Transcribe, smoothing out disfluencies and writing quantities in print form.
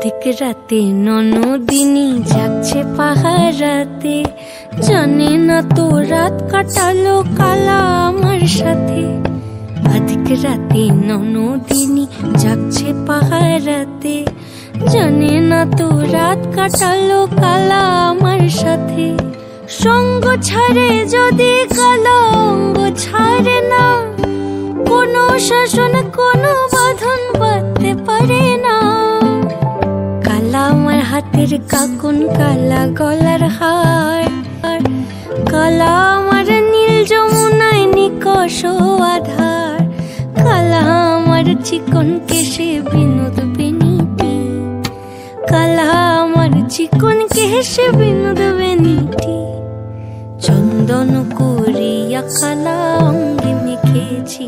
অধিক রাতে ননদিনী যাচ্ছে পাহারাতে, জানে না তো রাত কাটালো কালা আমার সাথে। অধিক রাতে ননদিনী যাচ্ছে পাহারাতে, জানে না তো রাত কাটালো কালা আমার সাথে। সঙ্গ ছাড়ে যদি কালা অঙ্গ ছাড়ে না, কোনো শাসন কোনো বাঁধন বাঁধতে পারে না। কালা আমার হাতের কাকুন, কালা গলার হার, কালা আমার নীল যমুনায় নিকষ আধার। কালা আমার চিকন কেশে বিনোদ বেনিটি, কালা আমার চিকন কেশে বিনোদ বেনিটি। চন্দন করিয়া কালা অঙ্গে মেখেছি।